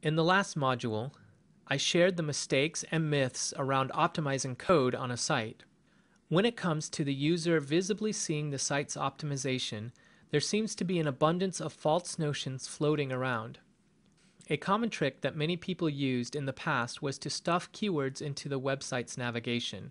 In the last module, I shared the mistakes and myths around optimizing code on a site. When it comes to the user visibly seeing the site's optimization, there seems to be an abundance of false notions floating around. A common trick that many people used in the past was to stuff keywords into the website's navigation.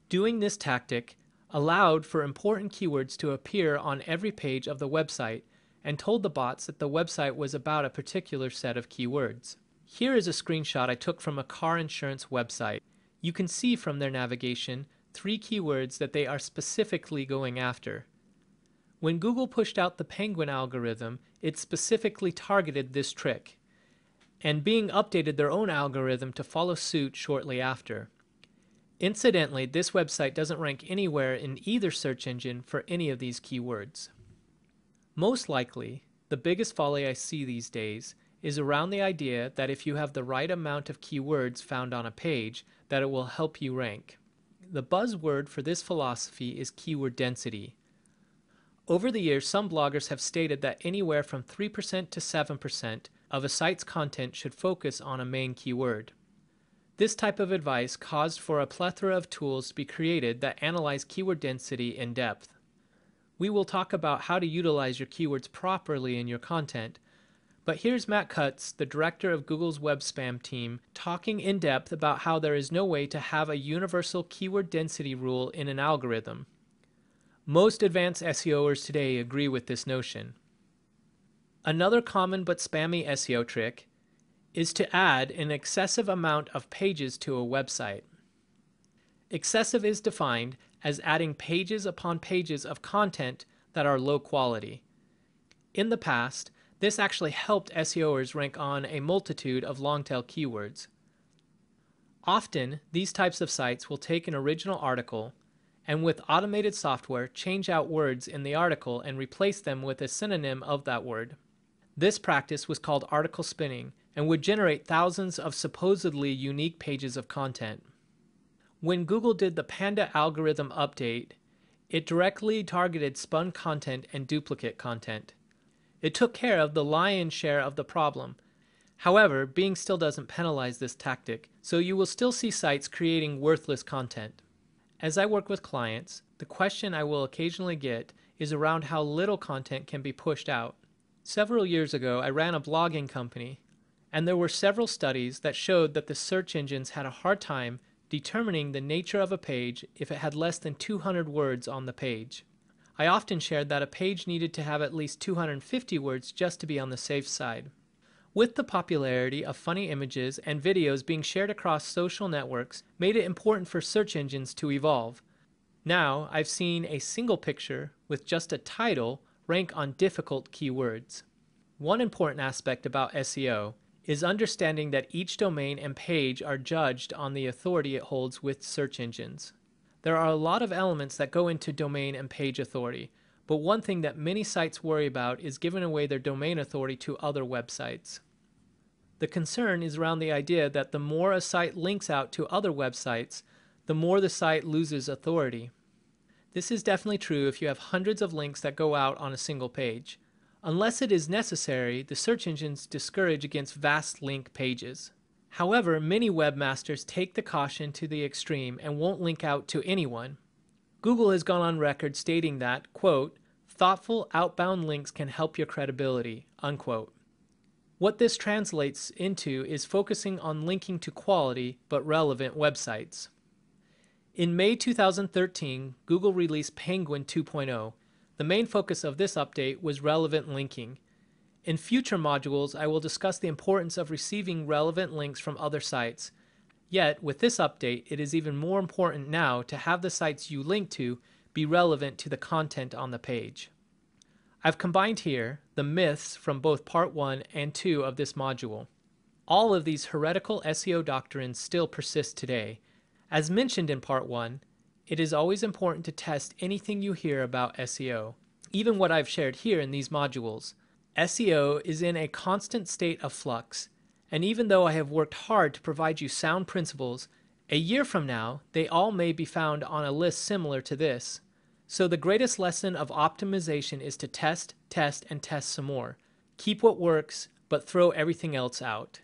Doing this tactic allowed for important keywords to appear on every page of the website and told the bots that the website was about a particular set of keywords. Here is a screenshot I took from a car insurance website. You can see from their navigation 3 keywords that they are specifically going after. When Google pushed out the Penguin algorithm, it specifically targeted this trick, and Bing updated their own algorithm to follow suit shortly after. Incidentally, this website doesn't rank anywhere in either search engine for any of these keywords. Most likely, the biggest folly I see these days is around the idea that if you have the right amount of keywords found on a page, that it will help you rank. The buzzword for this philosophy is keyword density. Over the years, some bloggers have stated that anywhere from 3% to 7% of a site's content should focus on a main keyword. This type of advice caused for a plethora of tools to be created that analyze keyword density in depth. We will talk about how to utilize your keywords properly in your content, but here's Matt Cutts, the director of Google's web spam team, talking in depth about how there is no way to have a universal keyword density rule in an algorithm. Most advanced SEOers today agree with this notion. Another common but spammy SEO trick is to add an excessive amount of pages to a website. Excessive is defined as adding pages upon pages of content that are low quality. In the past, this actually helped SEOers rank on a multitude of long-tail keywords. Often, these types of sites will take an original article and with automated software change out words in the article and replace them with a synonym of that word. This practice was called article spinning and would generate thousands of supposedly unique pages of content. When Google did the Panda algorithm update, it directly targeted spun content and duplicate content. It took care of the lion's share of the problem. However, Bing still doesn't penalize this tactic, so you will still see sites creating worthless content. As I work with clients, the question I will occasionally get is around how little content can be pushed out. Several years ago, I ran a blogging company, and there were several studies that showed that the search engines had a hard time determining the nature of a page if it had less than 200 words on the page. I often shared that a page needed to have at least 250 words just to be on the safe side. With the popularity of funny images and videos being shared across social networks made it important for search engines to evolve. Now, I've seen a single picture with just a title rank on difficult keywords. One important aspect about SEO is understanding that each domain and page are judged on the authority it holds with search engines. There are a lot of elements that go into domain and page authority, but one thing that many sites worry about is giving away their domain authority to other websites. The concern is around the idea that the more a site links out to other websites, the more the site loses authority. This is definitely true if you have hundreds of links that go out on a single page. Unless it is necessary, the search engines discourage against vast link pages. However, many webmasters take the caution to the extreme and won't link out to anyone. Google has gone on record stating that, quote, thoughtful outbound links can help your credibility, unquote. What this translates into is focusing on linking to quality but relevant websites. In May 2013, Google released Penguin 2.0. The main focus of this update was relevant linking. In future modules, I will discuss the importance of receiving relevant links from other sites. Yet, with this update, it is even more important now to have the sites you link to be relevant to the content on the page. I've combined here the myths from both Part 1 and 2 of this module. All of these heretical SEO doctrines still persist today. As mentioned in Part 1, it is always important to test anything you hear about SEO, even what I've shared here in these modules. SEO is in a constant state of flux, and even though I have worked hard to provide you sound principles, a year from now, they all may be found on a list similar to this. So the greatest lesson of optimization is to test, and test some more. Keep what works, but throw everything else out.